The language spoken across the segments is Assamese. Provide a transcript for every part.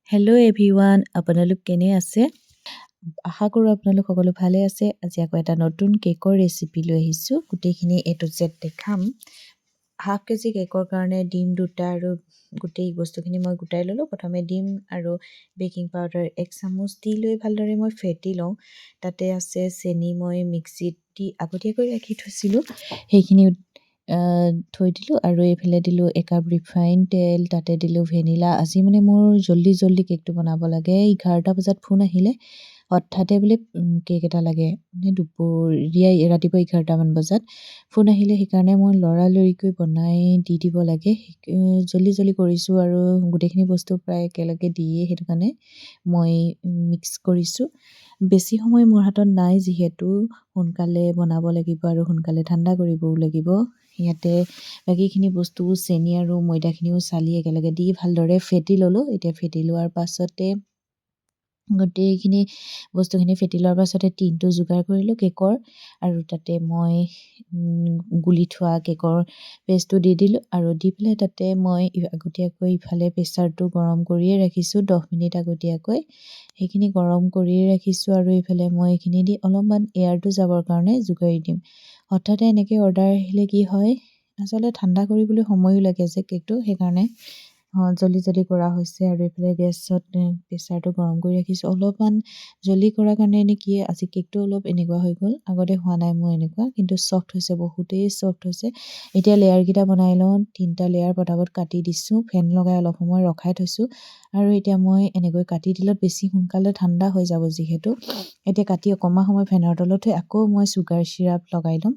হেল্ল' এভৰিৱান, আপোনালোক কেনে আছে? আশা কৰোঁ আপোনালোক সকলো ভালে আছে। আজি আকৌ এটা নতুন কেকৰ ৰেচিপি লৈ আহিছোঁ। গোটেইখিনি A to Z দেখাম। হাফ কেজি কেকৰ কাৰণে ডিম 2টা আৰু গোটেই বস্তুখিনি মই গোটাই ল'লোঁ। প্ৰথমে ডিম আৰু বেকিং পাউডাৰ 1 চামুচ দি লৈ ভালদৰে মই ফেটি লওঁ। তাতে আছে চেনি, মই মিক্সিত দি আগতীয়াকৈ ৰাখি থৈছিলোঁ, সেইখিনি থৈ দিলোঁ। আৰু এইফালে দিলোঁ 1 কাপ ৰিফাইন তেল, তাতে দিলোঁ ভেনিলা। আজি মানে মোৰ জল্দি কেকটো বনাব লাগে। 11টা বজাত ফোন আহিলে, হঠাতে বোলে কেক এটা লাগে, মানে ৰাতিপুৱা 11টামান বজাত ফোন আহিলে। সেইকাৰণে মই লৰালৰিকৈ বনাই দি দিব লাগে। জল্দি কৰিছোঁ আৰু গোটেইখিনি বস্তু প্ৰায় একেলগে দিয়ে, সেইটো কাৰণে মই মিক্স কৰিছোঁ। বেছি সময় মোৰ হাতত নাই, যিহেতু সোনকালে বনাব লাগিব আৰু সোনকালে ঠাণ্ডা কৰিবও লাগিব। ইয়াতে বাকীখিনি বস্তু চেনি আৰু ময়দাখিনিও চালি একেলগে দি ভালদৰে ফেটি ল'লোঁ। এতিয়া ফেটি লোৱাৰ পাছতে গোটেইখিনি বস্তুখিনি ফেটি লোৱাৰ পাছতে টিনটো যোগাৰ কৰিলোঁ কেকৰ, আৰু তাতে মই গুলি থোৱা কেকৰ পেষ্টটো দি দিলোঁ। আৰু দি পেলাই তাতে মই আগতীয়াকৈ ইফালে প্ৰেছাৰটো গৰম কৰিয়ে ৰাখিছোঁ 10 মিনিট আগতীয়াকৈ। সেইখিনি গৰম কৰিয়ে ৰাখিছোঁ আৰু এইফালে মই এইখিনি দি অলপমান এয়াৰটো যাবৰ কাৰণে জোকাৰি দিম। হঠাতে এনেকৈ অৰ্ডাৰ আহিলে কি হয়, আচলতে ঠাণ্ডা কৰিবলৈ সময়ো লাগে যে কেকটো, সেইকাৰণে জল্দি কৰা হৈছে। আৰু এইফালে গেছত প্ৰেছাৰটো গৰম কৰি ৰাখিছোঁ। অলপমান জল্দি কৰাৰ কাৰণে নে কি, আজি কেকটো অলপ এনেকুৱা হৈ গ'ল। আগতে হোৱা নাই মোৰ এনেকুৱা, কিন্তু ছফ্ট হৈছে, বহুতেই ছফ্ট হৈছে। এতিয়া লেয়াৰকেইটা বনাই লওঁ। 3টা লেয়াৰ পটাপট কাটি দিছোঁ, ফেন লগাই অলপ সময় ৰখাই থৈছোঁ। আৰু এতিয়া মই এনেকৈ কাটি দিলত বেছি সোনকালে ঠাণ্ডা হৈ যাব, যিহেতু এতিয়া কাটি অকণমান সময় ফেনৰ তলত থৈ আকৌ মই চুগাৰ চিৰাপ লগাই ল'ম।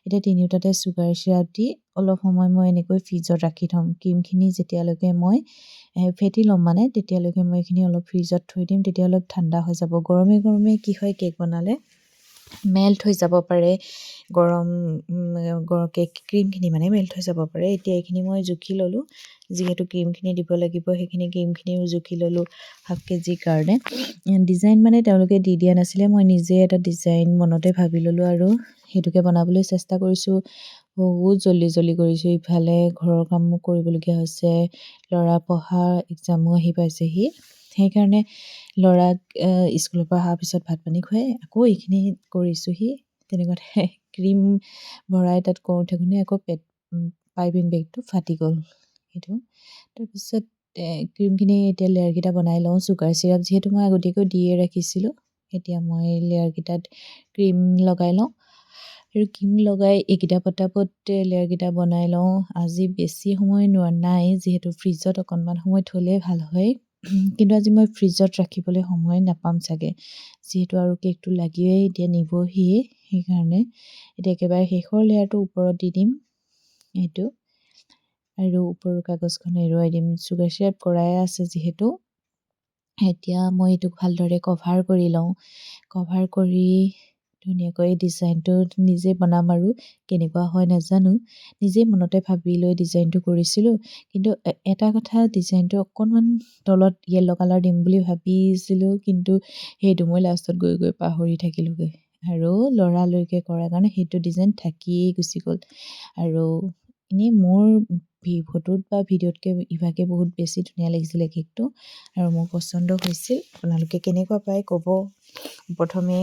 এতিয়া তিনিওটাতে চুগাৰ চিৰাপ দি অলপ সময় মই এনেকৈ ফ্ৰিজত ৰাখি থ'ম। ক্ৰীমখিনি যেতিয়ালৈকে মই ফেটি ল'ম, মানে তেতিয়ালৈকে মই এইখিনি অলপ ফ্ৰিজত থৈ দিম, তেতিয়া অলপ ঠাণ্ডা হৈ যাব। গৰমে কি হয়, কেক বনালে মেল্ট হৈ যাব পাৰে, কেক ক্ৰীমখিনি মানে মেল্ট হৈ যাব পাৰে। এতিয়া এইখিনি মই জুখি ল'লোঁ, যিহেতু ক্ৰীমখিনি দিব লাগিব, সেইখিনি ক্ৰীমখিনিও জুখি ল'লোঁ হাফ কেজিৰ কাৰণে। ডিজাইন মানে তেওঁলোকে দি দিয়া নাছিলে, মই নিজে এটা ডিজাইন মনতে ভাবি ল'লোঁ আৰু সেইটোকে বনাবলৈ চেষ্টা কৰিছোঁ। বহুত জল্দি কৰিছোঁ। ইফালে ঘৰৰ কামো কৰিবলগীয়া হৈছে, ল'ৰা পঢ়া এক্সামো আহি পাইছেহি, সেইকাৰণে ল'ৰাক স্কুলৰ পৰা অহাৰ পিছত ভাত পানী খুৱাই আকৌ এইখিনি কৰিছোঁহি। তেনেকুৱাতে ক্ৰীম ভৰাই তাত কৰোঁ থাকোঁতে আকৌ পাইপিং বেগটো ফাটি গ'ল সেইটো। তাৰপিছত ক্ৰীমখিনি এতিয়া লেয়াৰকেইটা বনাই লওঁ। চুগাৰ চিৰাপ যিহেতু মই আগতীয়াকৈ দিয়ে ৰাখিছিলোঁ, এতিয়া মই লেয়াৰকেইটাত ক্ৰীম লগাই লওঁ। আৰু ক্ৰীম লগাই এইকেইটা পটাপট লেয়াৰকেইটা বনাই লওঁ। আজি বেছি সময় নাই, যিহেতু ফ্ৰিজত অকণমান সময় থ'লে ভাল হয়, কিন্তু আজি মই ফ্ৰিজত ৰাখিবলৈ সময় নাপাম চাগে, যিহেতু আৰু কেকটো লাগিয়েই এতিয়া নিবহিয়ে। সেইকাৰণে এতিয়া একেবাৰে শেষৰ লেয়াৰটো ওপৰত দি দিম এইটো, আৰু ওপৰৰ কাগজখন এৰুৱাই দিম। চুগাৰ চিৰাপ কৰাই আছে যিহেতু, এতিয়া মই এইটোক ভালদৰে কভাৰ কৰি লওঁ। কভাৰ কৰি ধুনীয়াকৈ ডিজাইনটো নিজে বনাম, আৰু কেনেকুৱা হয় নাজানো, নিজে মনতে ভাবি লৈ ডিজাইনটো কৰিছিলোঁ। কিন্তু এটা কথা, ডিজাইনটো অকণমান তলত য়েল্ল' কালাৰ দিম বুলি ভাবিছিলোঁ, কিন্তু সেইটো মই লাষ্টত গৈ পাহৰি থাকিলোঁগৈ, আৰু লৰালৰিকৈ কৰাৰ কাৰণে সেইটো ডিজাইন থাকিয়েই গুচি গ'ল। আৰু এনেই মোৰ ফটোত বা ভিডিঅ'তকৈ ইভাগে বহুত বেছি ধুনীয়া লাগিছিলে কেকটো, আৰু মোৰ পচন্দ হৈছিল। আপোনালোকে কেনেকুৱা পায় ক'ব। প্ৰথমে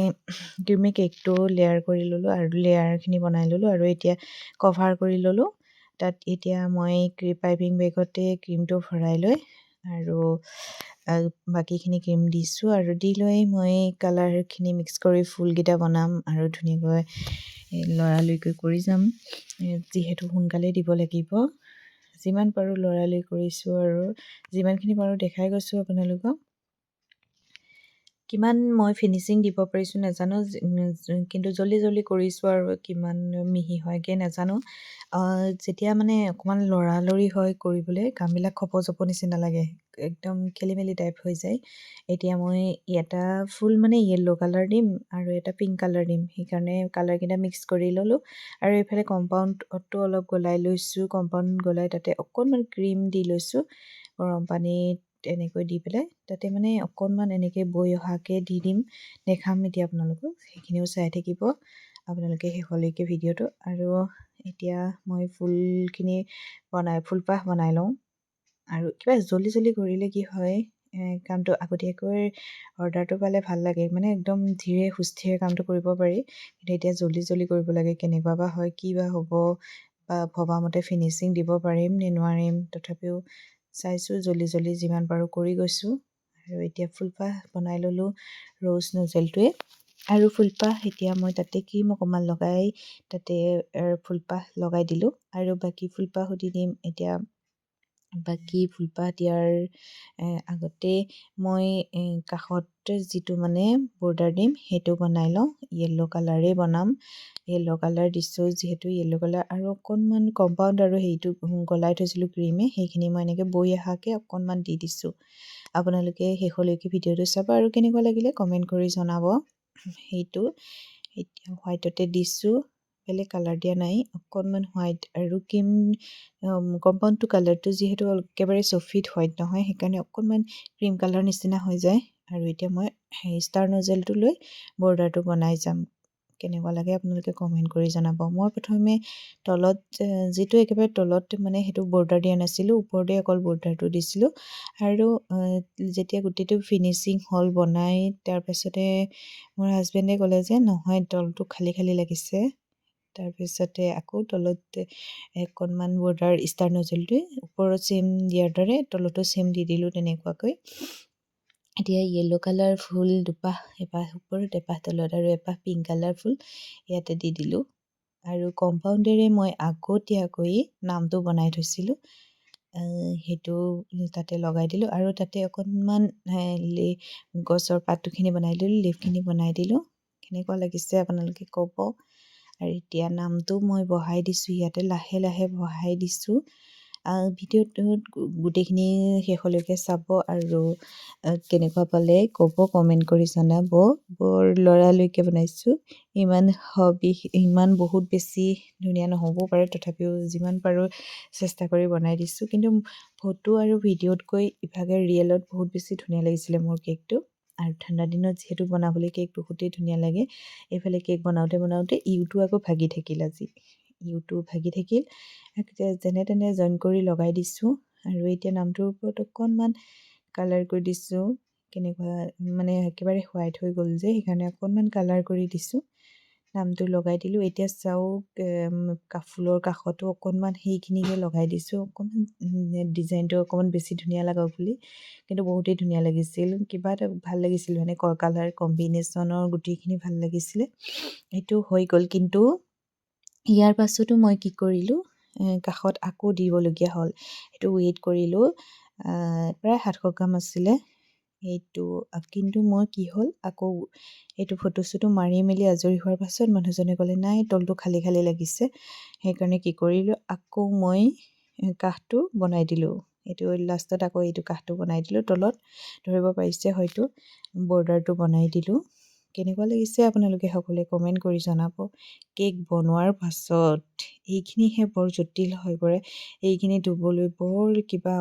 ক্ৰীমে কেকটো লেয়াৰ কৰি ল'লোঁ, আৰু লেয়াৰখিনি বনাই ল'লোঁ, আৰু এতিয়া কভাৰ কৰি ল'লোঁ। তাত এতিয়া মই পাইপিং বেগতে ক্ৰীমটো ভৰাই লৈ আৰু বাকীখিনি ক্ৰীম দিছোঁ, আৰু দি লৈ মই কালাৰখিনি মিক্স কৰি ফুলকেইটা বনাম, আৰু ধুনীয়াকৈ লৰালৰিকৈ কৰি যাম, যিহেতু সোনকালে দিব লাগিব। যিমান পাৰোঁ লৰালৰি কৰিছোঁ, আৰু যিমানখিনি পাৰোঁ দেখাই গৈছোঁ আপোনালোকক। কিমান মই ফিনিচিং দিব পাৰিছোঁ নাজানো, কিন্তু জল্দি কৰিছোঁ, আৰু কিমান মিহি হয়গৈ নাজানো। যেতিয়া মানে অকণমান লৰালৰি হয় কৰিবলৈ, কামবিলাক খপজপ নিচিনা লাগে, একদম খেলি মেলি টাইপ হৈ যায়। এতিয়া মই এটা ফুল মানে য়েল্ল' কালাৰ দিম, আৰু এটা পিংক কালাৰ দিম, সেইকাৰণে কালাৰকেইটা মিক্স কৰি ল'লোঁ। আৰু এইফালে কম্পাউণ্ডটো অলপ গলাই লৈছোঁ। কম্পাউণ্ড গলাই তাতে অকণমান ক্ৰীম দি লৈছোঁ, গৰম পানীত এনেকৈ দি পেলাই, তাতে মানে অকণমান এনেকৈ বৈ অহাকৈ দি দিম, দেখাম এতিয়া আপোনালোকক, সেইখিনিও চাই থাকিব আপোনালোকে শেষলৈকে ভিডিঅ'টো। আৰু এতিয়া মই ফুলপাহ বনাই লওঁ। আৰু কিবা জল্দি কৰিলে কি হয়, কামটো আগতীয়াকৈ অৰ্ডাৰটো পালে ভাল লাগে মানে একদম ধীৰে সুস্থিৰে কামটো কৰিব পাৰি কিন্তু এতিয়া জল্দি জল্দি কৰিব লাগে কেনেকুৱা বা হয় কি বা হ'ব বা ভবামতে ফিনিচিং দিব পাৰিম নে নোৱাৰিম তথাপিও চাইছোঁ জল্দি জল্দি যিমান পাৰোঁ কৰি গৈছোঁ আৰু এতিয়া ফুলপাহ বনাই ল'লোঁ ৰ'জ নজেলটোৱে আৰু ফুলপাহ এতিয়া মই তাতে ক্ৰীম অকণমান লগাই তাতে ফুলপাহ লগাই দিলোঁ আৰু বাকী ফুলপাহো দি দিম এতিয়া বাকী ফুলপাহ দিয়াৰ আগতে মই কাষত যিটো মানে বৰ্ডাৰ দিম সেইটো বনাই লওঁ য়েল্ল' কালাৰে বনাম য়েল্ল' কালাৰ দিছোঁ যিহেতু য়েল্ল' কালাৰ আৰু অকণমান কম্পাউণ্ড আৰু সেইটো গলাই থৈছিলোঁ ক্ৰীমে সেইখিনি মই এনেকৈ বৈ অহাকৈ অকণমান দি দিছোঁ আপোনালোকে শেষলৈকে ভিডিঅ'টো চাব আৰু কেনেকুৱা লাগিলে কমেণ্ট কৰি জনাব সেইটো এতিয়া হোৱাইটতে দিছোঁ বেলেগ কালাৰ দিয়া নাই অকণমান হোৱাইট আৰু ক্ৰীম কম্পাউণ্ডটো কালাৰটো যিহেতু একেবাৰে চফিট হোৱাইট নহয় সেইকাৰণে অকণমান ক্ৰীম কালাৰ নিচিনা হৈ যায় আৰু এতিয়া মই ষ্টাৰ নজেলটো লৈ বৰ্ডাৰটো বনাই যাম কেনেকুৱা লাগে আপোনালোকে কমেণ্ট কৰি জনাব মই প্ৰথমে তলত যিটো একেবাৰে তলত মানে সেইটো বৰ্ডাৰ দিয়া নাছিলোঁ ওপৰতে অকল বৰ্ডাৰটো দিছিলোঁ আৰু যেতিয়া গোটেইটো ফিনিচিং হ'ল বনাই তাৰপাছতে মোৰ হাজবেণ্ডে ক'লে যে নহয় তলটো খালী খালী লাগিছে তাৰপিছতে আকৌ তলত অকণমান বৰ্ডাৰ ষ্টাৰ নজেলটোৱে ওপৰত চেম দিয়াৰ দৰে তলতো চেম দি দিলোঁ তেনেকুৱাকৈ এতিয়া য়েল্ল' কালাৰ ফুল দুপাহ এপাহ ওপৰত এপাহ তলত আৰু এপাহ পিংক কালাৰ ফুল ইয়াতে দি দিলোঁ আৰু কম্পাউণ্ডেৰে মই আগতীয়াকৈ নামটো বনাই থৈছিলোঁ সেইটো তাতে লগাই দিলোঁ আৰু তাতে অকণমান গছৰ পাতটোখিনি বনাই দিলোঁ লিফখিনি বনাই দিলোঁ কেনেকুৱা লাগিছে আপোনালোকে ক'ব আৰু এতিয়া নামটো মই বহাই দিছোঁ ইয়াতে লাহে লাহে বহাই দিছোঁ ভিডিঅ'টোত গোটেইখিনি শেষলৈকে চাব আৰু কেনেকুৱা পালে ক'ব কমেণ্ট কৰি জনাব বৰ লৰালৰিকৈ বনাইছোঁ ইমান বহুত বেছি ধুনীয়া নহ'বও পাৰে তথাপিও যিমান পাৰোঁ চেষ্টা কৰি বনাই দিছোঁ কিন্তু ফটো আৰু ভিডিঅ'তকৈ ইভাগে ৰিয়েলত বহুত বেছি ধুনীয়া লাগিছিলে মোৰ কেকটো আৰু ঠাণ্ডা দিনত যিহেতু বনাবলৈ কেক বহুতেই ধুনীয়া লাগে এইফালে কেক বনাওঁতে ইউটো আকৌ ভাগি থাকিল আজি ইউটো ভাগি থাকিল যেনে তেনে জইন কৰি লগাই দিছোঁ আৰু এতিয়া নামটোৰ ওপৰত অকণমান কালাৰ কৰি দিছোঁ কেনেকুৱা মানে একেবাৰে হোৱাইট হৈ গ'ল যে সেইকাৰণে অকণমান কালাৰ কৰি দিছোঁ নামটো লগাই দিলোঁ এতিয়া চাওক ফুলৰ কাষতো অকণমান সেইখিনিকে লগাই দিছোঁ অকণমান ডিজাইনটো অকণমান বেছি ধুনীয়া লাগক বুলি কিন্তু বহুতেই ধুনীয়া লাগিছিল কিবা এটা ভাল লাগিছিল মানে কালাৰ কম্বিনেশ্যনৰ গোটেইখিনি ভাল লাগিছিলে সেইটো হৈ গ'ল কিন্তু ইয়াৰ পাছতো মই কি কৰিলোঁ কাষত আকৌ দিবলগীয়া হ'ল সেইটো ৱেইট কৰিলোঁ প্ৰায় 700 গ্ৰাম আছিলে সেইটো কিন্তু মই কি হ'ল আকৌ এইটো ফটোশ্বুটো মাৰি মেলি আজৰি হোৱাৰ পাছত মানুহজনে ক'লে নাই তলটো খালী খালী লাগিছে সেইকাৰণে কি কৰিলোঁ আকৌ মই কাষটো বনাই দিলোঁ এইটো লাষ্টত আকৌ এইটো কাষটো বনাই দিলোঁ তলত ধৰিব পাৰিছে হয়তো বৰ্ডাৰটো বনাই দিলোঁ কেনেকুৱা লাগিছে আপোনালোকে সকলোৱে কমেণ্ট কৰি জনাব কেক বনোৱাৰ পাছত এইখিনিহে বৰ জটিল হৈ পৰে এইখিনি ধুবলৈ বৰ কিবা